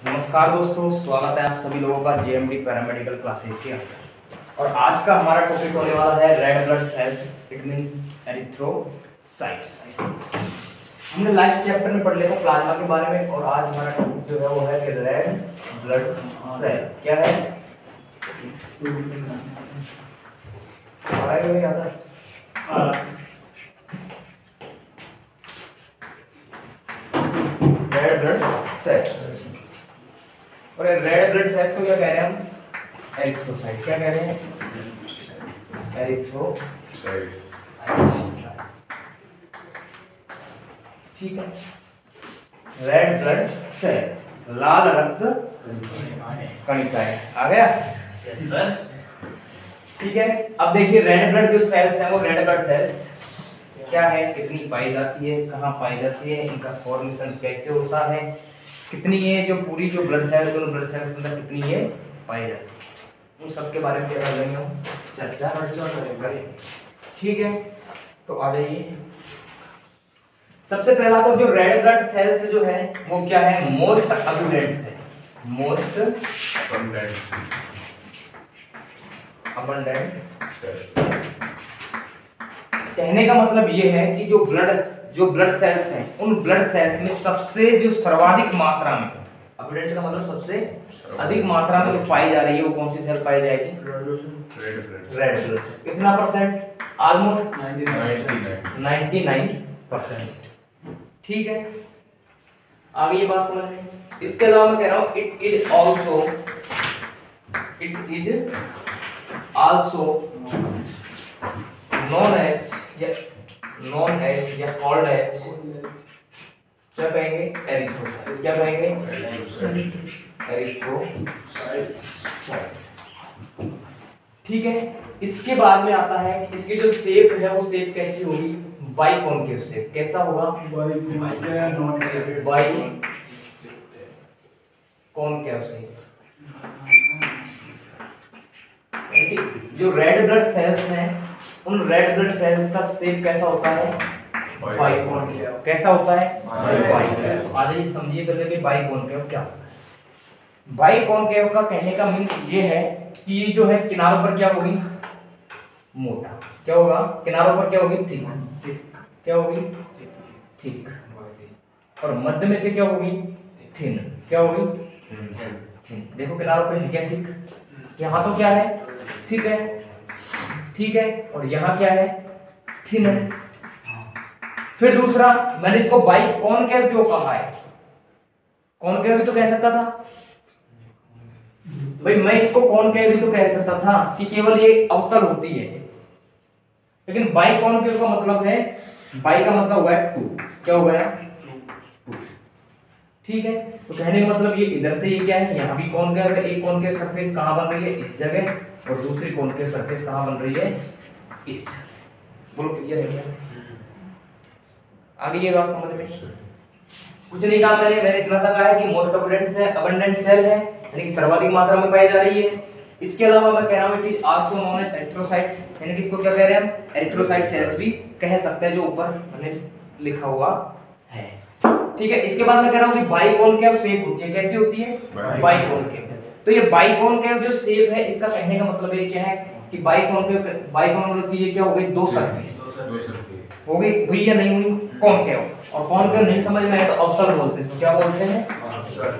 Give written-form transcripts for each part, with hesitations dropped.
नमस्कार दोस्तों, स्वागत है आप सभी लोगों का जेएमडी पैरामेडिकल क्लासेस के अंदर। और आज का हमारा टॉपिक होने वाला है red blood cells, it means erythrocytes. हमने लास्ट चैप्टर में पढ़ लिया था प्लाज्मा के बारे में, और आज हमारा टॉपिक जो है वो है कि रेड ब्लड सेल क्या है। याद है रेड ब्लड सेल्स, और रेड ब्लड सेल्स को क्या कह रहे हैं हम? एरिथ्रोसाइट। क्या कह रहे हैं? एरिथ्रोसाइट। ठीक है। रेड ब्लड सेल लाल रक्त कणिकाएं। आ गया? Yes sir. ठीक है। अब देखिए रेड ब्लड जो सेल्स हैं वो रेड ब्लड सेल्स क्या है, कितनी पाई जाती है, कहाँ पाई जाती है, इनका फॉर्मेशन कैसे होता है, कितनी ये जो पूरी जो ब्लड सेल्स है उन ब्लड सेल्स के अंदर कितनी ये पाई जाती है, उन सब के बारे में क्या कर लेंगे हम? चर्चा करेंगे। ठीक है, तो आ जाइए। सबसे पहला तो जो रेड ब्लड सेल्स जो है वो क्या है? मोस्ट अबंडेंट है। मोस्ट अबंडेंट कहने का मतलब ये है कि जो ब्लड सेल्स हैं उन ब्लड सेल्स में सबसे जो सर्वाधिक मात्रा में, अबंडेंट का मतलब सबसे अधिक मात्रा में जो पाई जा रही है वो कौन सी सेल पाई जाएगी? Red blood. कितना परसेंट? ऑलमोस्ट 99%। ठीक है, आगे ये बात समझ में। इसके अलावा मैं कह रहा हूं it is also known as या called as क्या कहेंगे? एरिथ्रोसाइट। क्या कहेंगे? एरिथ्रोसाइट। ठीक है। इसके बाद में आता है इसकी जो शेप है वो शेप कैसी होगी? बाइकॉन्केव शेप। कैसा होगा? बाइकॉन्केव शेप। जो रेड ब्लड सेल्स हैं उन रेड ब्लड सेल्स का शेप कैसा होता है? बाइकॉन्केव। कैसा होता है? बाइकॉन्केव। आगे समझिए पहले कि बाइकॉन्केव क्या होता है। बाइकॉन्केव का कहने का मीन ये है कि ये जो है किनारों पर क्या होगी? मोटा। क्या होगा? किनारों पर क्या होगी? थिक। क्या होगी? थिक। और मध्य में से क्या होगी? थिन। क्या होगी? थिन। देखो किनारों पे क्या थिक, यहाँ तो क्या है? थिक है। ठीक है, और यहाँ क्या है? थिन है। फिर दूसरा मैंने इसको बाइकॉन्केव क्यों कहा है? कॉन्केव भी तो कह सकता था भाई, मैं इसको कॉन्केव भी तो कह सकता था कि केवल ये अवतल होती है, लेकिन बाइकॉन्केव का मतलब है, बाई का मतलब हुआ है 2। क्या हो गया? 2। ठीक है, तो कहने का मतलब ये इधर से ये क्या है? यहाँ भी कॉन्केव है। एक कॉन्केव सरफेस कहाँ बन रही है? इस जगह। और दूसरी कॉन्केव सरफेस कहाँ बन रही है? इस। बोलो क्लियर है क्या? आगे ये बात समझ में? कुछ नहीं कहा मैंने इतना सा कहा है कि मोस्ट अबंडेंट सेल है, यानी कि सर्वाधिक मात्रा में पाई जा रही है। इसके अलावा मैं कह रहा हूं it is also known as erythrocyte, यानी कि इसको क्या कह रहे हैं हम? एरिथ्रोसाइट सेल्स भी कह सकते हैं, जो ऊपर मैंने लिखा हुआ है। ठीक है। इसके बाद मैं कह रहा हूं कि बाइकॉन्केव शेप होती है। कैसी होती है? बाइकॉन्केव। तो ये बाइकॉन्केव जो शेप है इसका कहने का मतलब ये क्या है कि बाइकॉन्केव की ये क्या हो गई? दो सरफेस हो गई, हुई या नहीं हुई? कॉन्केव। और कॉन्केव नहीं समझ में आए तो अवतल बोलते हैं। क्या बोलते हैं? अवतल।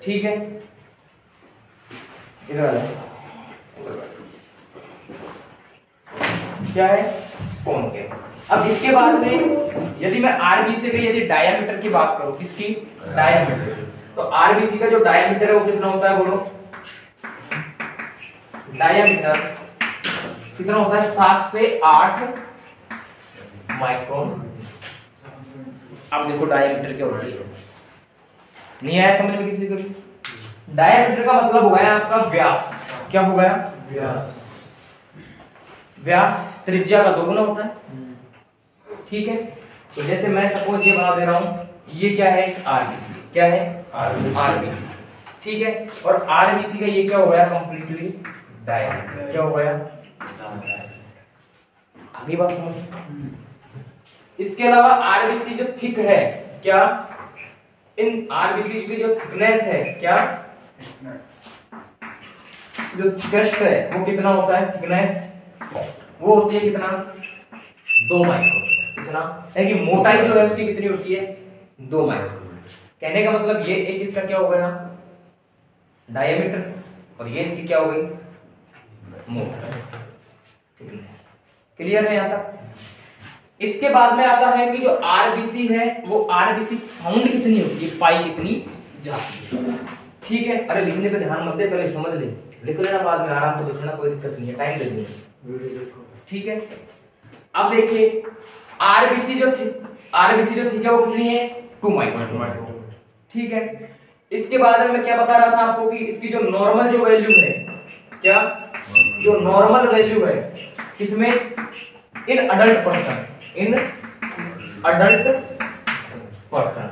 ठीक है, इधर आ जाए। क्या है? कॉन्केव। अब इसके बाद में यदि मैं आरबीसी के यदि डायामीटर की बात करूं, किसकी? डायामीटर। तो आरबीसी का जो डायामीटर है वो कितना होता है? बोलो। डायामीटर कितना होता है? 7 से 8 माइक्रोन। अब देखो डायामीटर क्या होता है? नहीं आया समझ में किसी को भी? डायामीटर का मतलब हो गया आपका व्यास। क्या हो गया? व्यास। व्यास त्रिज्या का दोगुना होता है। ठीक है, तो जैसे मैं सपोज ये बना दे रहा हूं, ये क्या है? आरबीसी। क्या है? आरबीसी। ठीक है, और आरबीसी का ये क्या हो गया? Completely diameter. क्या हो गया? आगे बात समझ। इसके अलावा आरबीसी जो थिक है, क्या इन आरबीसी की जो थिकनेस है, क्या जो थिकेस्ट है वो कितना होता है, थिकनेस वो होती है कितना, 2 माइक्रोन। कितना है कि मोटाई जो है उसकी कितनी होती है, 2 माइक्रोन। कहने का मतलब ये एक इसका क्या हो गया डायमीटर, और ये इसकी क्या हो गई मोटाई, थिकनेस। क्लियर है यहाँ तक। इसके बाद में आता है कि जो आरबीसी है वो आरबीसी फाउंड कितनी होती है, पाई कितनी जाती है। ठीक है, अरे लिखने पे ध्यान मत दे, पहले समझ ले, लिख लेना बाद में आराम से लिख लेना, कोई दिक्कत नहीं है, टाइम दे देंगे। ठीक है, अब देखिए आरबीसी जो ठीक है वो कितनी है, 2 माइक्रोन। ठीक है, इसके बाद में मैं क्या बता रहा था आपको कि इसकी जो नॉर्मल जो वैल्यू है, क्या जो नॉर्मल वैल्यू है किसमें, in adult person, in adult person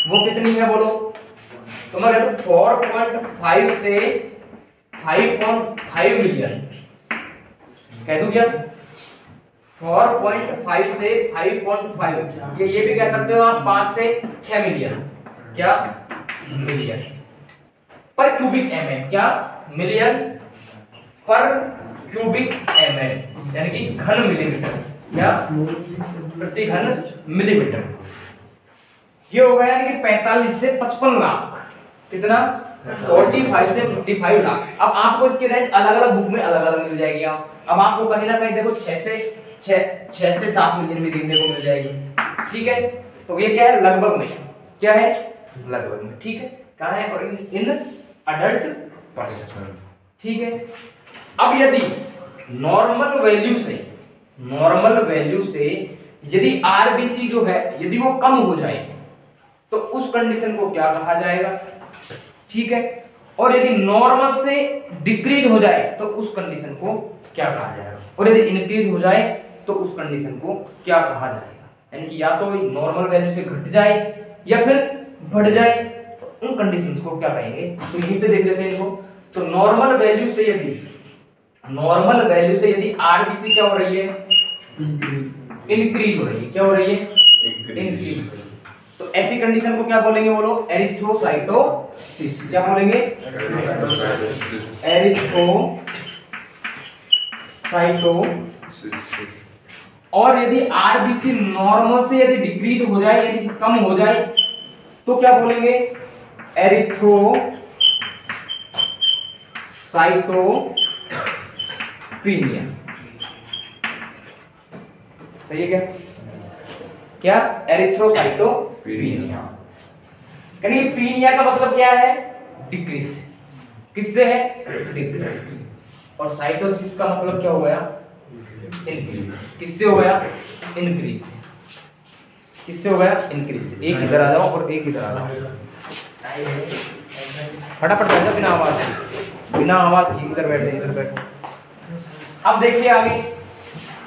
वो कितनी है बोलो, तो मैं कहता हूं 4.5 से 5.5 मिलियन कह दूं क्या, 4.5 से 5.5, ये भी कह सकते हो आप 5 से 6 मिलियन, क्या मिलियन पर क्यूबिक एमएम, क्या मिलियन पर क्यूबिक एमएम, यानी कि घन मिलीमीटर, क्या प्रति घन मिलीमीटर। ये हो गया यानी कि 45 से 55 लाख, कितना 45 से 55 लाख। अब आपको इसकी रेंज अलग अलग बुक में अलग अलग मिल जाएगी। अब आपको कहीं ना कहीं देखो 6 से 7 मिलियन भी देखने को मिल जाएगी। ठीक है, तो ये क्या है लगभग में, क्या है लगभग में। ठीक है, कहाँ है, और इन अडल्ट पर्सन। ठीक है, अब यदि नॉर्मल वैल्यू से यदि आरबीसी जो है यदि वो कम हो जाए तो उस कंडीशन को क्या कहा जाएगा। ठीक है, और यदि नॉर्मल से डिक्रीज हो जाए तो उस कंडीशन को क्या कहा जाएगा, और यदि इंक्रीज हो जाए तो उस कंडीशन को क्या कहा जाएगा। यानी कि या तो नॉर्मल वैल्यू से घट जाए या फिर बढ़ जाए, तो उन कंडीशंस को क्या कहेंगे। तो यहीं पे देख लेते हैं इनको। तो नॉर्मल वैल्यू से यदि आरबीसी क्या हो रही है, इंक्रीज हो रही है, क्या हो रही है, इंक्रीज। तो ऐसी कंडीशन को क्या बोलेंगे बोलो, एरिथ्रोसाइटोसिस। क्या बोलेंगे, एरिथ्रोसाइटोसिस। और यदि आरबीसी नॉर्मल से यदि डिक्रीज हो जाए, यदि कम हो जाए तो क्या बोलेंगे, एरिथ्रोसाइटोपिनिया। सही है क्या एरिथ्रोसाइटोपिनिया। यानी पीनिया का मतलब क्या है, डिक्रीज। किससे है, डिक्रीज। और साइटोसिस का मतलब क्या हो गया, इंक्रीज। किससे हो गया, इंक्रीज। किससे हो गया, इंक्रीज। एक इधर आ जाओ और एक इधर आ जाओ, फटाफट बैठ जाओ बिना आवाज की। इधर बैठो। अब देखिए आगे,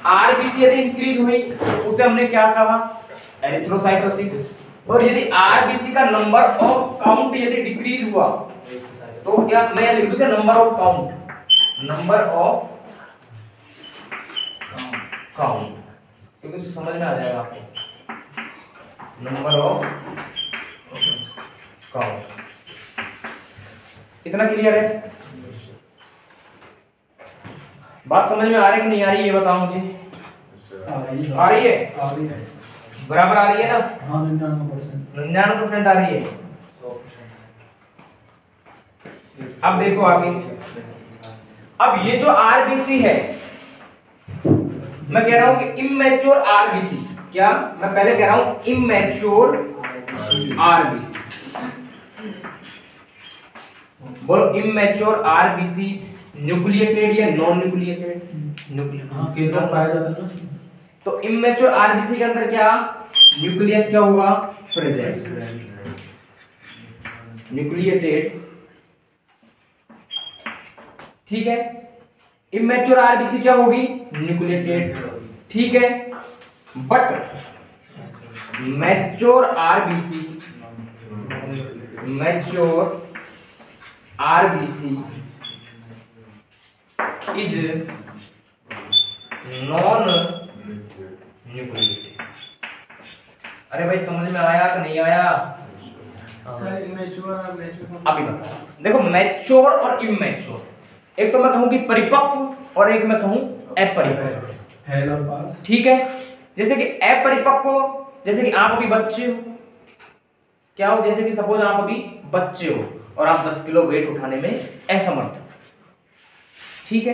आरबीसी यदि इंक्रीज हुई उसे हमने क्या कहा, एरिथ्रोसाइटोसिस। और यदि आरबीसी का नंबर ऑफ काउंट यदि डिक्रीज हुआ तो क्या, मैं लिख दूं नंबर ऑफ काउंट, क्योंकि उसे समझ में आ जाएगा आपको, नंबर ऑफ काउंट। इतना क्लियर है, बात समझ में आ रही है कि नहीं आ रही, ये बताओ मुझे। आ रही है बराबर आ रही है ना, 99% आ रही है। अब देखो आगे, अब ये जो आरबीसी है, मैं कह रहा हूं कि इमैच्योर आरबीसी, क्या मैं पहले कह रहा हूं इमैच्योर आरबीसी, बोलो इमैच्योर आरबीसी न्यूक्लिएटेड या नॉन न्यूक्लिएटेड, न्यूक्लिएटेड पाया जाता है ना। तो इमैच्योर आरबीसी के अंदर क्या, न्यूक्लियस क्या होगा, प्रेजेंट, न्यूक्लिएटेड। ठीक है, इमैच्योर आरबीसी क्या होगी, न्यूक्लिएटेड। ठीक है, but mature RBC is non nucleotide. अरे भाई समझ में आया कि नहीं आया? अभी बता। देखो मैच्योर और इमैच्योर, एक तो मैं कहूं कि परिपक्व और एक मैं कहूं अपरिपक्व, हेल और पास। ठीक है। जैसे कि अपरिपक्व, जैसे कि आप अभी बच्चे हो, क्या हो, जैसे कि सपोज आप अभी बच्चे हो और आप 10 किलो वेट उठाने में असमर्थ हो, ठीक है।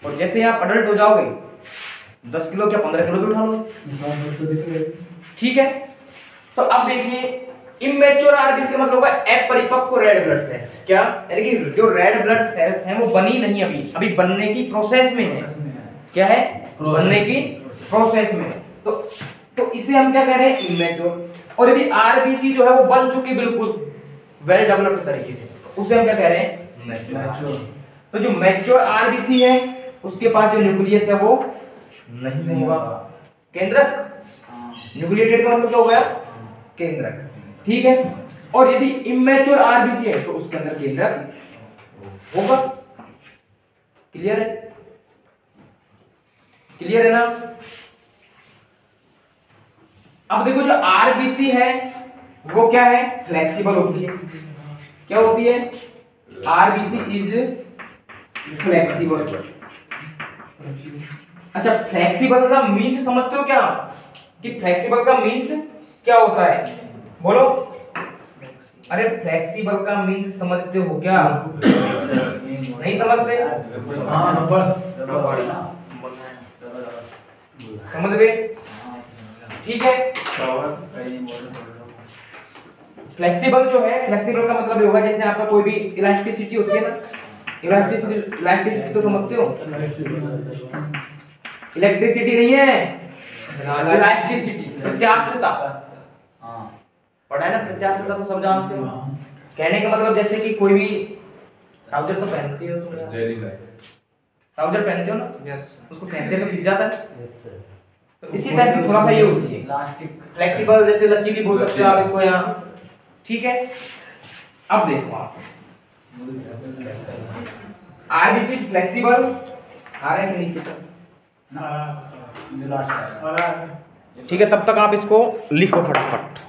और जैसे ही आप अडल्ट हो जाओगे 10 किलो क्या 15 किलो भी उठा लो, ठीक है। तो अब देखिए इमेच्योर आरबीसी का मतलब होगा अपरिपक्व रेड ब्लड सेल्स। क्या यानी कि जो रेड ब्लड सेल्स हैं वो बनी नहीं, अभी बनने की प्रोसेस में है। क्या है? बनने की प्रोसेस में। तो इसे हम क्या कह रहे हैं? इमेच्योर। और यदि आरबीसी जो है वो बन चुकी बिल्कुल वेल डेवलप्ड तरीके से, तो उसे हम क्या कह रहे हैं? मैच्योर। तो जो मैच्योर आरबीसी है उसके पास जो न्यूक्लियस है वो नहीं होगा, केंद्रक। न्यूक्लिएटेड का मतलब क्या हो गया? केंद्रक, ठीक है। और यदि इमेच्योर आरबीसी है तो उसके अंदर केंद्रक होगा। क्लियर है? क्लियर है ना? अब देखो जो आरबीसी है वो क्या है? फ्लेक्सिबल होती है। क्या होती है? RBC is flexible. अच्छा, फ्लेक्सिबल का मीन्स समझते हो क्या? कि फ्लेक्सिबल का मीन्स क्या होता है? बोलो। अरे फ्लेक्सिबल का मीन्स समझते हो क्या? नहीं समझते? समझ गए? ठीक है। फ्लेक्सिबल जो है, फ्लेक्सिबल का मतलब ये होगा जैसे आपका कोई भी इलास्टिसिटी होती है ना, इलास्टिसिटी तो समझते हो? इलेक्ट्रिसिटी नहीं है, इलास्टिसिटी, प्रत्यास्थता। पढ़ा है ना प्रत्यास्थता, तो सब जानते हो। कहने का मतलब जैसे कि कोई भी ट्राउजर तो पहनते हो तुम, ट्राउजर पहनते हो ना? यस। उसको पहनते तो खिंच जाता है। Yes sir. तो इसी टाइप की थोड़ा सा ये होती है इलास्टिक, फ्लेक्सिबल, जैसे लचीली बोल सकते हो आप इसको यहाँ, ठीक है। अब देखो आप आरबीसी फ्लेक्सिबल आ रहे हैं नीचे तक, ठीक है। तब तक आप इसको लिखो फटाफट।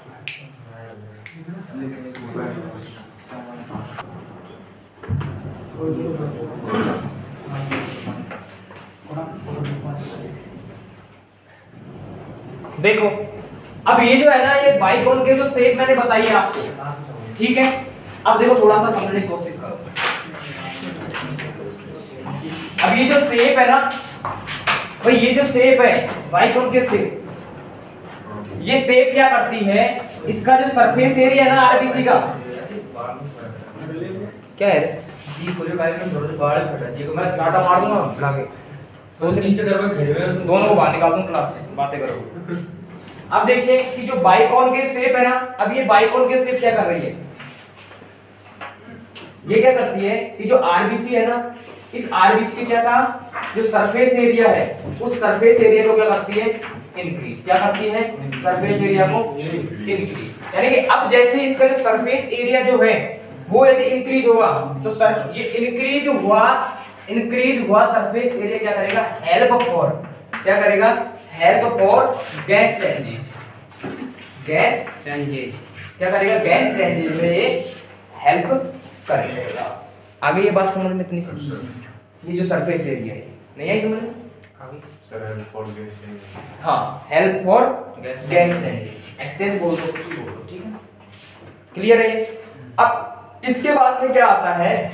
देखो अब ये जो है ना, ये बाइकोन के जो शेप मैंने बताई है आपको, ठीक है। अब देखो थोड़ा सा समझने की कोशिश करो। अब ये जो शेप है ना भाई, ये जो शेप है बाइकोन के शेप, ये शेप क्या करती है? इसका जो सरफेस एरिया है ना आरबीसी का, क्या है जी, पूरे बाइक में थोड़ा सा बाहर फटा जी को मैं काटा मार दूंगा बुला के, सोच नीचे दरवाजे खड़े हुए हैं, दोनों को बाहर निकाल दूं क्लास से, बातें करो। अब देखिए कि जो बाइकोन के शेप है ना, अब ये बाइकोन के शेप क्या कर रही है? ये क्या करती है कि जो आरबीसी है ना, इस आरबीसी के क्या कहा, जो सरफेस एरिया है उस सरफेस एरिया को क्या करती है? इंक्रीज। क्या करती है? सरफेस एरिया को इंक्रीज। यानी कि अब जैसे इसका जो सरफेस एरिया जो है वो यदि इंक्रीज होगा तो ये इंक्रीज हुआ सरफेस एरिया क्या करेगा? हेल्प फॉर, क्या करेगा? Help for gas changes. Gas changes क्या करेगा? गैस चेंजेस में ये हेल्प करेगा। आगे ये बात समझ में इतनी सी, ये जो सरफेस एरिया है, नहीं आई समझ में? Sir help for gas changes, हाँ help for gas changes, extend बोल दो, कुछ भी बोल दो, ठीक है। क्लियर है? अब इसके बाद में क्या आता है?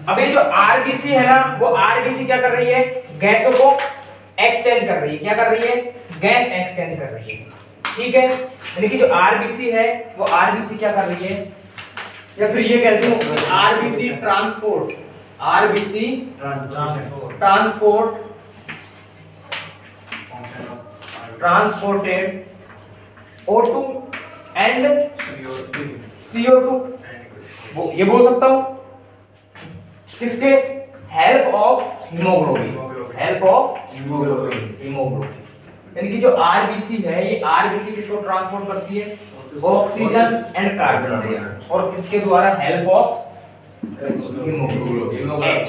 अब ये जो आरबीसी है ना, वो आरबीसी क्या कर रही है? गैसों को एक्सचेंज कर रही है। क्या कर रही है? गैस एक्सचेंज कर रही है, ठीक है। यानी कि जो आरबीसी है वो आरबीसी क्या कर रही है, या फिर ये कहते हैं RBC transport, RBC transported O2 and CO2, वो ये बोल सकता हूं किसके? Help of haemoglobin, help of haemoglobin. यानी कि जो आरबीसी है, ये आरबीसी किसको ट्रांसपोर्ट करती है? Oxygen and carbon dioxide. और किसके द्वारा? हेल्प ऑफ हीमोग्लोबिन,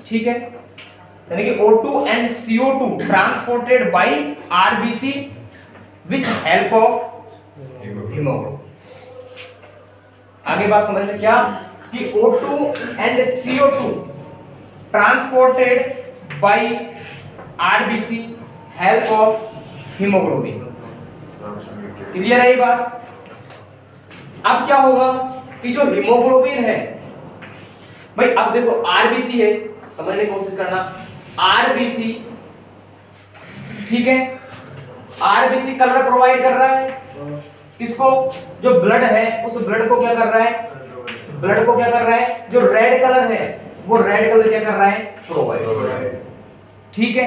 ठीक है। यानी कि O2 and CO2 transported by RBC with help of haemoglobin. आगे बात समझ में क्या कि O2 and CO2 transported by RBC help of haemoglobin. Clear है ये बात? अब क्या होगा कि जो हीमोग्लोबिन है भाई, अब देखो आरबीसी है, समझने की कोशिश करना। आरबीसी, ठीक है, आरबीसी कलर प्रोवाइड कर रहा है किसको? जो ब्लड है उस ब्लड को क्या कर रहा है? ब्लड को क्या कर रहा है? जो रेड कलर है वो रेड कलर क्या कर रहा है? प्रोवाइड कर रहा है, ठीक है।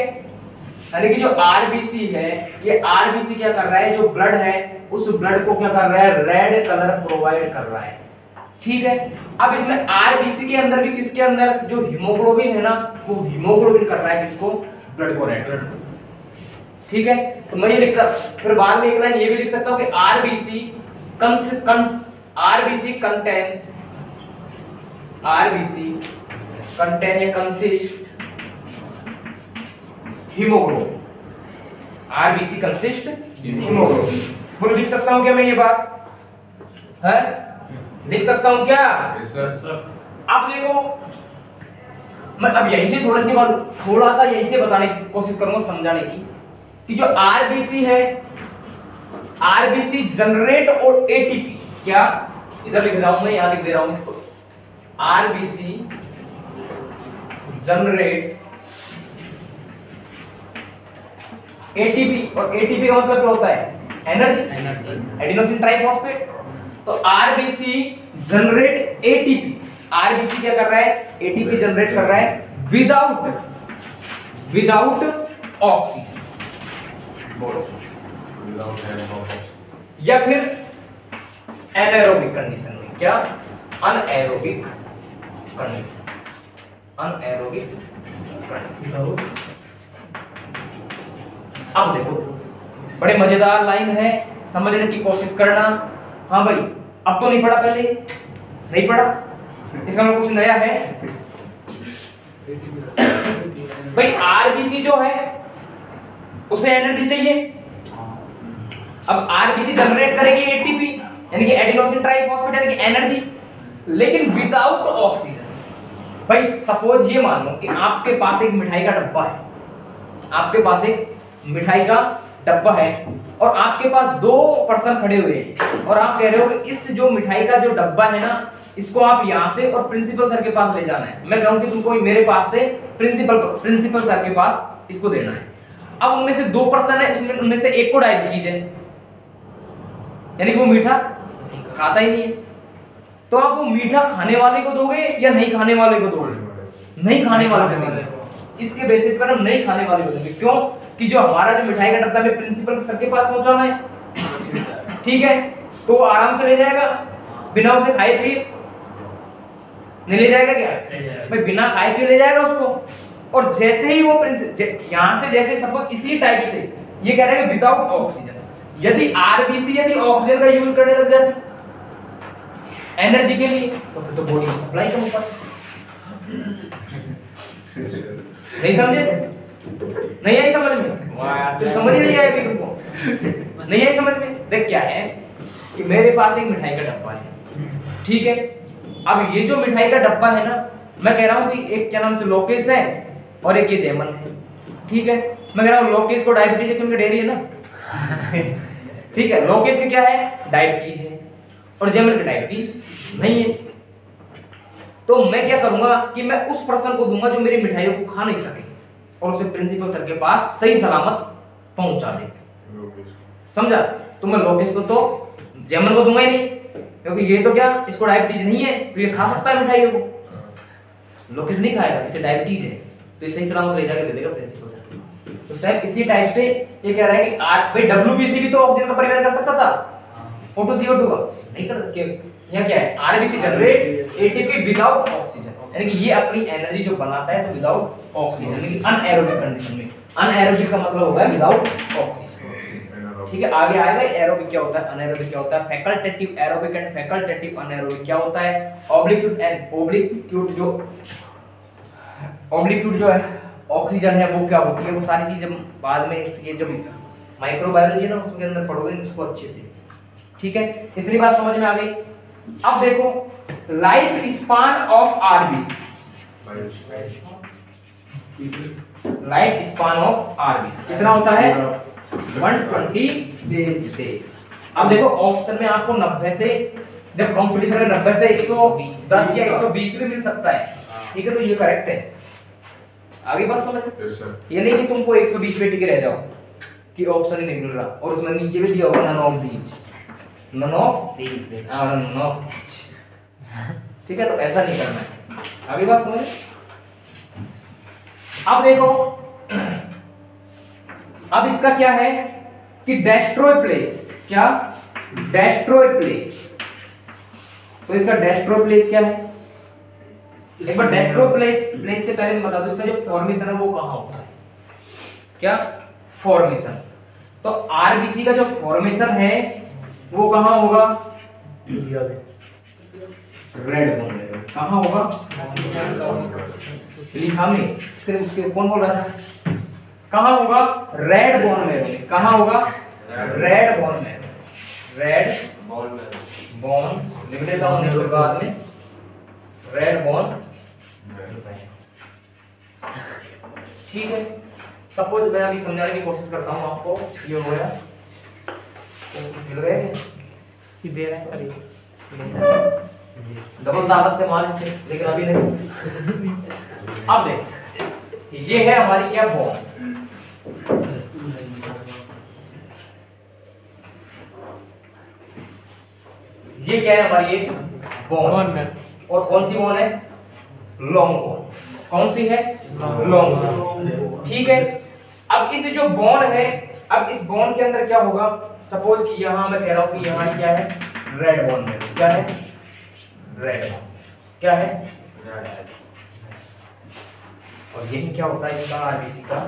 यानी कि जो आरबीसी है, ये आरबीसी क्या कर रहा है? जो ब्लड है उस ब्लड को क्या कर रहा है? रेड कलर प्रोवाइड कर रहा है, ठीक है। अब इसमें आरबीसी के अंदर भी किसके अंदर? जो हीमोग्लोबिन है ना, वो हीमोग्लोबिन कर रहा है किसको? ब्लड को, रेड, ठीक है। तो मैं ये लिख सकता, फिर बाद में एक लाइन ये भी लिख सकता हूं कि आरबीसी कंटेन या consist haemoglobin. RBC consist haemoglobin. बोलो, लिख सकता हूं क्या मैं ये बात? है, लिख सकता हूं क्या? Yes sir. अब देखो, मैं अब यहीं से थोड़ा सा यहीं से बताने की कोशिश करूंगा, समझाने की, कि जो आरबीसी है, आरबीसी जनरेट और एटीपी, क्या इधर लिख रहा हूं मैं, यहां लिख दे रहा हूं इसको, आरबीसी जनरेट एटीपी। और एटीपी का मतलब क्या होता है? Energy, adenosine triphosphate. तो आरबीसी जनरेट एटीपी। आरबीसी क्या कर रहा है? एटीपी जनरेट कर रहा है विदाउट ऑक्सीजन। बोलो, या फिर एनाएरोबिक कंडीशन में। क्या? Anaerobic condition, anaerobic condition. अब देखो, बड़े मजेदार लाइन है, समझने की कोशिश करना। हाँ भाई, अब तो नहीं पढ़ा, पहले नहीं पढ़ा, इसका मतलब कुछ नया है भाई। आरबीसी जो है उसे एनर्जी चाहिए। अब आरबीसी जनरेट करेगी एटीपी, यानी कि एडिनोसिन ट्राइफॉस्फेट, यानी कि एनर्जी, लेकिन विदाउट ऑक्सीजन। भाई सपोज ये मान लो कि आपके पास एक मिठाई का डब्बा है, आपके पास एक मिठाई का डब्बा है और आपके पास 2 पर्सन खड़े हुए हैं और आप कह रहे हो कि इस जो मिठाई का जो डब्बा है ना, इसको आप यहां से और प्रिंसिपल सर के पास ले जाना है। मैं कहूं कि तुमको मेरे पास से प्रिंसिपल सर के पास इसको देना है। अब उनमें से 2 पर्सन है, उसमें उनमें से एक को डायबिटीज है, यानी कि वो मीठा खाता ही नहीं है। तो आप वो मीठा खाने वाले को दोगे या नहीं खाने वाले को दोगे? नहीं खाने वाले को देंगे। इसके बेसिस पर हम नहीं खाने वाले को देंगे। क्यों? कि जो हमारा जो मिठाई का डब्बा है प्रिंसिपल सर के पास पहुंचाना है, ठीक है। तो वो आराम से ले जाएगा बिना उसे खाए पिए, नहीं ले जाएगा क्या भाई? बिना खाए पिए ले जाएगा उसको। और जैसे ही वो यहां से, जैसे सपोज इसी टाइप से ये कह रहा है विदाउट ऑक्सीजन, यदि आरबीसी यदि ऑक्सीजन का यूज करने लग जाती एनर्जी के लिए, तो फिर तो बॉडी की सप्लाई कम होता। नहीं समझे? नहीं आई समझ में? तो समझ ही नहीं आया अभी तुमको, नहीं आई समझ में? देख क्या है कि मेरे पास एक मिठाई का डब्बा है, ठीक है। अब ये जो मिठाई का डब्बा है ना, मैं कह रहा हूं कि एक क्या नाम से लोकेश है और एक ये जैमन है, ठीक है। मैं कह रहा हूं लोकेश को डायबिटीज है क्योंकि डेयरी है ना, ठीक है। लोकेश के क्या है? डायबिटीज है और जैमन के डायबिटीज नहीं है। तो मैं क्या करूंगा कि मैं उस पर्सन को दूंगा जो मेरी मिठाइयों को खा नहीं सके और उसे प्रिंसिपल सर के पास सही सलामत पहुंचा दे। समझा? तो मैं लोकेश को तो जैमन को दूंगा ही नहीं, क्योंकि ये तो क्या, इसको डायबिटीज नहीं है तो ये खा सकता है मिठाइयों को। लोकेश नहीं खाएगा, इसे डायबिटीज है, तो ये सही सलामत ले जाके दे देगा प्रिंसिपल सर के पास। तो सर इसी टाइप से ये कह रहा है कि भाई डब्ल्यूबीसी भी तो ऑक्सीजन का परिवहन कर सकता था, O2 CO2 का नहीं कर सकते। यहाँ क्या है? RBC generate ATP without oxygen. यानी कि ये अपनी एनर्जी जो बनाता है तो विदाउट ऑक्सीजन, यानी कि अनएरोबिक कंडीशन में। अनएरोबिक का मतलब होगा विदाउट ऑक्सीजन। ठीक है, आगे आएगा एरोबिक क्या होता है, अनएरोबिक क्या होता है, facultative aerobic and facultative anaerobic क्या होता है, ऑब्लिक्यूट एंड ऑब्लिक्यूट जो है ऑक्सीजन है वो क्या होती है, वो सारी चीजें बाद में ये जो माइक्रोबायोलॉजी है ना उसके अंदर पढ़ोगे उसको अच्छे से। ठीक है, इतनी बात समझ में आ गई। अब देखो life span of RBC, life span of RBC कितना होता है 120 डेज। अब देखो ऑप्शन में आपको 90 से, जब कंपटीशन में 90 से 110 या 120 भी मिल सकता है। ठीक है, तो ये करेक्ट है। आगे बात समझ में? ये नहीं कि तुमको 120 पे टिके रह जाओ कि ऑप्शन ही नहीं मिल रहा और उसमें नीचे भी दिया होगा none of these, none of these, none of these. ठीक है, तो ऐसा नहीं करना है। आगे बात समझ? अब देखो अब इसका क्या है कि डेस्ट्रॉय प्लेस, क्या डेस्ट्रॉय प्लेस, तो इसका डेस्ट्रॉय प्लेस क्या है, एक बार डेस्ट्रॉय प्लेस से पहले मैं बता दूं इसका जो फॉर्मेशन है वो कहां होता है, क्या फॉर्मेशन। तो आरबीसी का जो फॉर्मेशन है वो कहां होगा, रेड बोन में। कहां होगा, लिखा में सिर्फ उसके कौन बोल रहा था, कहां होगा, रेड बोन में। कहां होगा, रेड बोन में, रेड बोन लिख देता हूं नहीं बाद में, रेड बोन। ठीक है, सपोज मैं अभी समझाने की कोशिश करता हूं आपको, ये हो गया मिल रहे हैं कि दे रहे हैं सर, डबल ताकत से मार इससे, लेकिन अभी नहीं। अब देख ये है हमारी क्या बोन, ये क्या है हमारी एक बोन, और कौन सी बोन है, लॉन्ग बोन। कौन सी है, लॉन्ग बोन। ठीक है, अब इस जो बोन है, अब इस बोन के अंदर क्या होगा, सपोज कि यहां मैं कह रहा हूं कि यहां क्या है, रेड बोन में क्या है, रेड बोन क्या है, और यही क्या होता है इसका आरबीसी का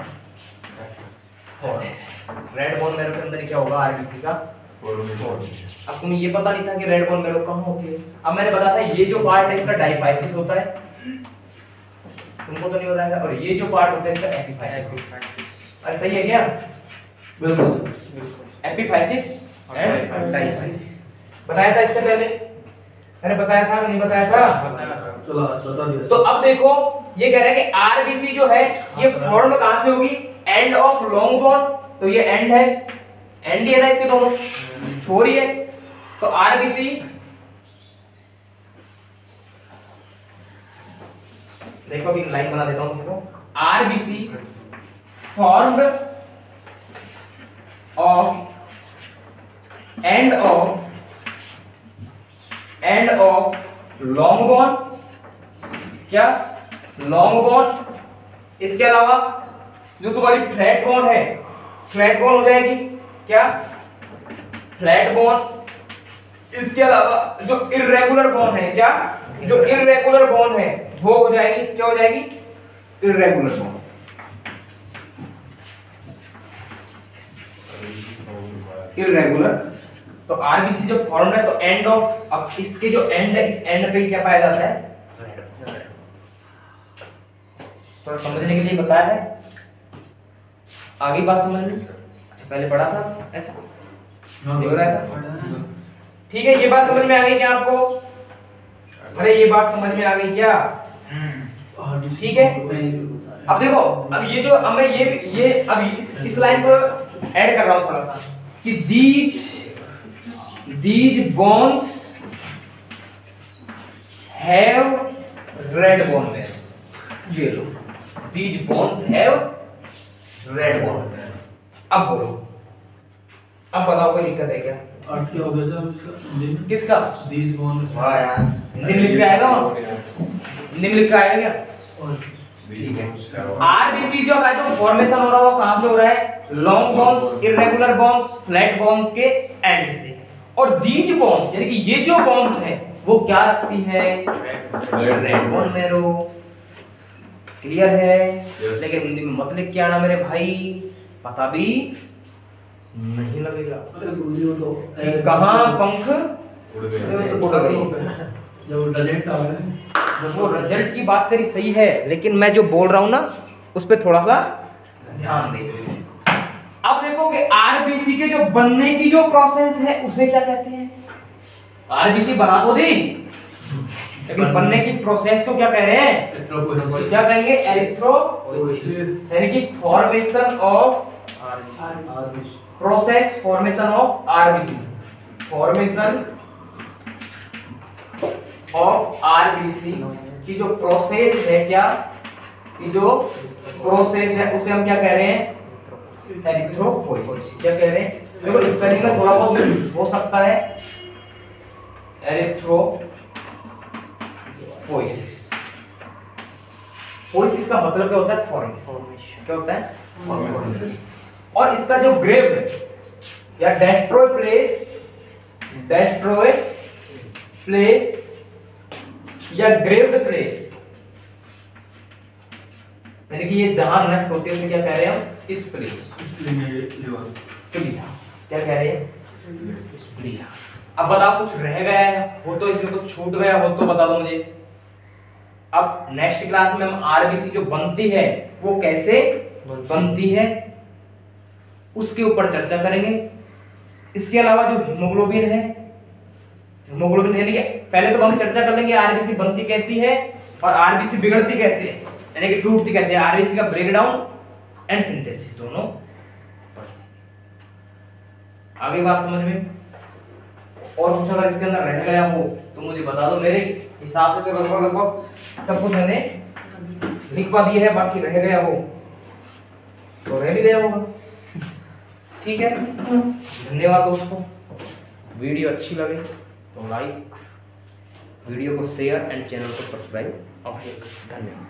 फॉर्मेशन। रेड बोन मैरो के अंदर क्या होगा, आरबीसी का फॉर्मेशन। अब तुम्हें ये पता नहीं था कि रेड बोन मैरो कहां होती है। अब मैंने बताया था ये जो पार्ट है इसका डाइफाइसिस होता है, तुमको तो नहीं बताया, और ये जो पार्ट होता है इसका एपिफाइसिस। अरे सही है क्या, बिल्कुल बिल्कुल, एपिफाइसिस एंड डाइफाइसिस बताया था इससे पहले, मैंने बताया था नहीं बताया था, चलो बता दिया। तो अब देखो ये कह रहा है कि आरबीसी जो है ये फॉर्म कहां से होगी, एंड ऑफ लॉन्ग बोन, तो ये एंड है, एंड ही है ना इसके दोनों, छोरी है, तो आरबीसी देखो अभी लाइन बना देता हूं तुमको, RBC formed of end of long bone, क्या लॉन्ग बोन, इसके अलावा जो तुम्हारी फ्लैट बोन है, फ्लैट बोन हो जाएगी क्या, फ्लैट बोन। इसके अलावा जो इर्रेगुलर बोन है, क्या जो इर्रेगुलर बोन है वो हो जाएगी, क्या हो जाएगी, इर्रेगुलर बोन। इर्रेगुलर, तो आरबीसी जो फॉर्म है तो एंड ऑफ, अब इसके जो एंड है इस एंड पे क्या पाया जाता है, तो समझने के लिए बताया है, आगे बात समझ में। अच्छा पहले पढ़ा था ऐसा नहीं बताया था, ठीक है, ये बात समझ में आ गई क्या आपको, अरे ये बात समझ में आ गई क्या, ठीक है। अब देखो अब ये जो अब मैं ये अब इस लाइन को ऐड कर रहा हूं थोड़ा सा कि these bones have red bone marrow, ये लो these bones have red bone marrow। अब बोलो, अब बताओ कोई दिक्कत है क्या, अर्थ क्या हो गया था इसका, किसका, these bones, वाह यार हिंदी में लिख के आएगा वहां, हिंदी में लिख के आएगा क्या, ठीक है। आरबीसी जो का जो फॉर्मेशन हो रहा है वो कहां से हो रहा है, long bones, irregular bones, flat bones के एंड से, और दीज बोन्स यानी कि ये जो बोन्स हैं वो क्या रखती है? Red bone marrow. क्लियर है? लेकिन हिंदी में मत लिख के आना मेरे भाई, पता भी नहीं लगेगा। कहाँ पंख उड़ गए। जब रिजल्ट आवे, वो रिजल्ट की बात तेरी सही है, लेकिन मैं जो बोल रहा हूँ ना उस पर थोड़ा सा ध्यान दे। अब देखोगे आरबीसी के जो बनने की जो प्रोसेस है उसे क्या कहते हैं? आरबीसी बना तो दी, लेकिन बनने की प्रोसेस को क्या कह रहे हैं? क्या कहेंगे? एरिथ्रोपोइसिस, यानी कि formation of process, formation of RBC, formation of RBC की जो प्रोसेस है, क्या की जो प्रोसेस है उसे हम क्या कह रहे हैं? एरिथ्रोपोइसिस। क्या कह रहे हैं? देखो स्पेलिंग में थोड़ा बहुत हो सकता है। एरिथ्रोपोइसिस, पोइसिस का मतलब क्या होता है? फॉर्मेशन। क्या होता है? फॉर्मेशन। और इसका जो ग्रेव्ड या डेस्ट्रॉय प्लेस या ग्रेव्ड प्लेस, यानी कि ये जहां नष्ट होती है उसे क्या कह रहे हैं हम? इस प्लेस। क्या कह रहे हैं? स्प्लिया। अब बताओ कुछ रह गया है हो तो, इसमें कुछ छूट गया हो तो बता दो मुझे। अब नेक्स्ट क्लास में हम आरबीसी जो बनती है वो कैसे बनती है उसके ऊपर चर्चा करेंगे। इसके अलावा जो हीमोग्लोबिन है, हीमोग्लोबिन यानी कि पहले तो हम चर्चा कर लेंगे आरबीसी बनती कैसी है और आरबीसी बिगड़ती कैसे है, यानी कि टूटती कैसे है। आरबीसी का ब्रेकडाउन एंड सिंथेसिस दोनों। आगे बात समझ में? और कुछ अगर इसके अंदर रह गया हो तो मुझे बता दो। मेरे हिसाब से तो लगभग सब कुछ मैंने लिखवा दिया है, बाकी रह गया हो तो रह भी गया होगा। ठीक है, धन्यवाद दोस्तों। वीडियो अच्छी लगे तो लाइक, वीडियो को शेयर एंड चैनल को सब्सक्राइब। धन्यवाद।